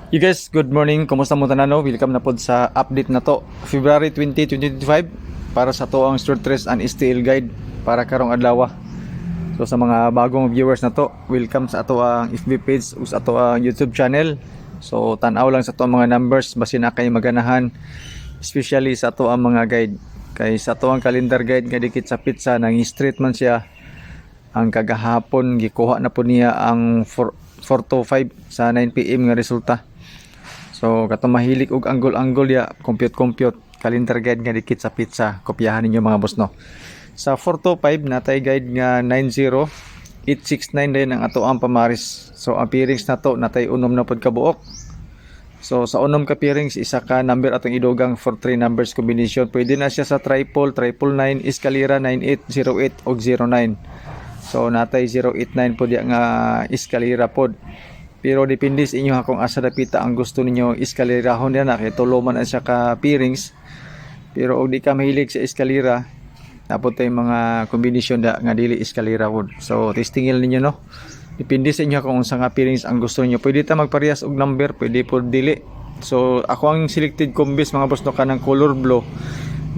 You guys, good morning. Kumusta mo tanano? Welcome na pod sa update na to. February 20, 2025 para sa to ang short dress and style guide para karong adlaw. So sa mga bagong viewers na to, welcome sa ato ang FB page o sa ato ang YouTube channel. So tan-aw lang sa to ang mga numbers basin na kay maganahan, especially sa ato ang mga guide. Kay sa to ang calendar guide nga dikit sa pizza nang straight man siya. Ang kagahapon gikuha na po niya ang 4 to 5 sa 9 PM nga resulta. So katong mahilig og angle-angle ya, compute calendar guide nga dikit sa pizza, kopyahan ninyo mga boss no. Sa 4 to 5 natay guide nga 90869 din ang ato ang pamaris. So ang pairings na to natay unom na pod ka buok. So sa unom ka pairings isa ka number atong idugang for 3 numbers combination. Pwede na siya sa triple, 999, escalera 9808 og 09. So natay 089 pod ya nga escalera pod. Pero depende sa inyo kung asa dapita ang gusto ninyo escalerahon yan kay tulo man siya ka pairings. Pero og di ka mahilig sa escalera, napod tay mga combination da nga dili escalera pod. So testingil ninyo no. Depende sa inyo kung unsa nga pairings ang gusto niyo. Pwede ta magparehas og number, pwede pod dili. So ako ang selected combis mga boss no kanang color blue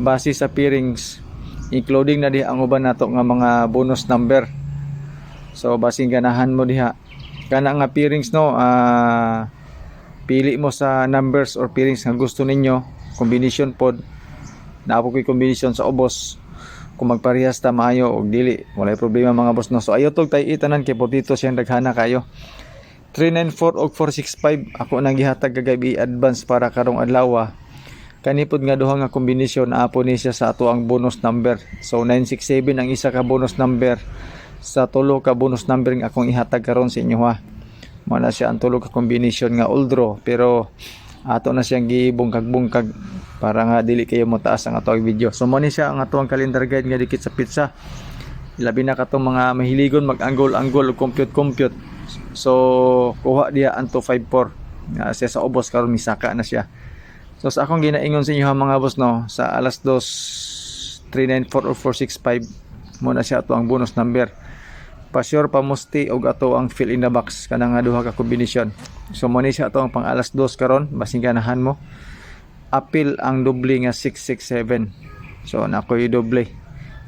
base sa pairings, including na di ang uban nato nga mga bonus number. So basing ganahan mo diha kana nga pairings no, pili mo sa numbers or pairings nga gusto ninyo, combination pod. Naapo ko'y combination sa ubos. Kung magparehas ta maayo og dili, walay problema mga boss no. So ayo tog tay itanan kay potito siyang daghana kayo. 394 og 465 ako nang gihatag kagabi advance para karong adlaw. Kanipod nga duha nga kombinasyon naapo ni siya sa ato ang bonus number. So 967 ang isa ka bonus number. Sa tulo ka bonus number nga akong ihatag karon sa inyo ha. Mao na siya ang tulo ka combination nga old draw, pero ato na siyang gibungkag-bungkag para nga dili kayo motaas ang ato ang video. So mao ni siya ang ato ang calendar guide nga dikit sa pizza. Labi na katong mga mahiligon mag-angle-angle ug compute. So kuha diha ang 254 nga siya sa ubos karon misaka na siya. So sa akong ginaingon sa inyo ha mga boss no, sa alas 2 394 or 465 mo na siya ato ang bonus number. Pa-sure pamusti og ato ang fill in the box kanang duha ka kombinasyon. So mo ni siya ato ang pang alas 2 karon basing ganahan mo. Apil ang doble nga 667. So nakoy doble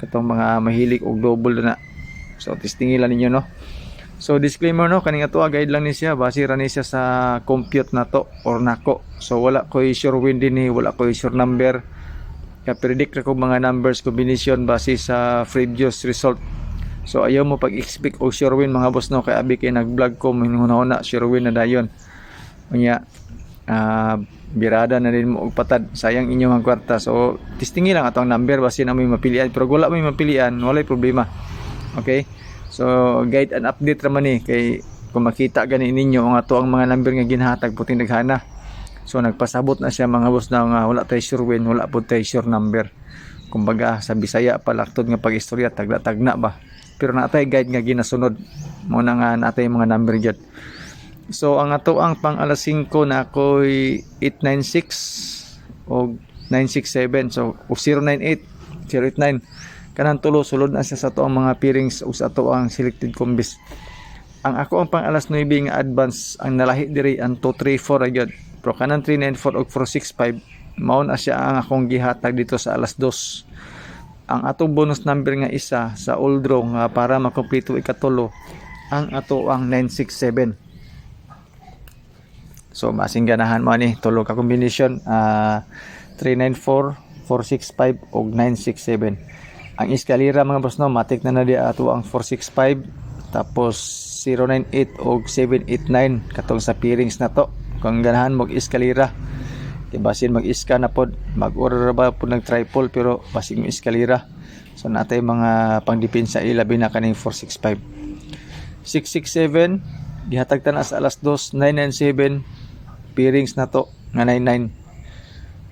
katong mga mahilig og double na. So testingilan ninyo no. So disclaimer no, kaning ato guide lang ni siya, base ra ni siya sa compute na to or nako. So wala koy sure win din ni, wala koy sure number. Ka-predict ra ko mga numbers combination base sa previous result. So ayaw mo pag-expect o sure win mga boss no, kay abi kay nag-vlog ko minhuna sure win na dayon. Unya birada na din mo og patad, sayang inyong ang kwarta. So testingi lang atong number base na may mapilian, pero wala may mapilian, walay problema. Okay? So guide and update ra man ni kay kung makita gani ninyo ang ato ang mga number nga ginhatag puting daghana. So nagpasabot na siya mga boss na nga wala tay sure win, wala pud tay sure number. Kumbaga sa Bisaya palaktod nga pag-istorya tagna ba. Pero natay guide nga ginasunod mo na nga natay mga number gyud. So ang ato ang pang alas 5 na ako'y 896 o 967. So o 098 089 kanang tulo sulod na siya sa ato ang mga pairings o sa ato ang selected combis. Ang ako ang pang alas 9 nga advance ang nalahi diri ang 234 gyud. Pero kanang 394 o 465 mao na siya ang akong gihatag dito sa alas 2. Ang atong bonus number nga isa sa old draw nga para makompleto ikatulo ang ato ang 967. So masing ganahan mo ni tulo ka combination 394, 465 ug 967. Ang escalera mga boss no, matik na di ato ang 465 tapos 098 ug 789 katong sa pairings na to. Kung ganahan mo escalera basin mag-iska na pod, mag-order ba po nag-triple pero basin mo eskalera. So natay mga pangdepensa ilabi na kaning 465. 667 gihatag ta na sa alas 2, 997 pairings na to nga 99.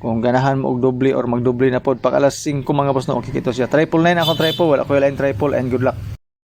Kung ganahan mo og doble or magdoble na pod pag alas 5 mga boss na okay kito siya. 999 ako triple, wala ko line triple and good luck.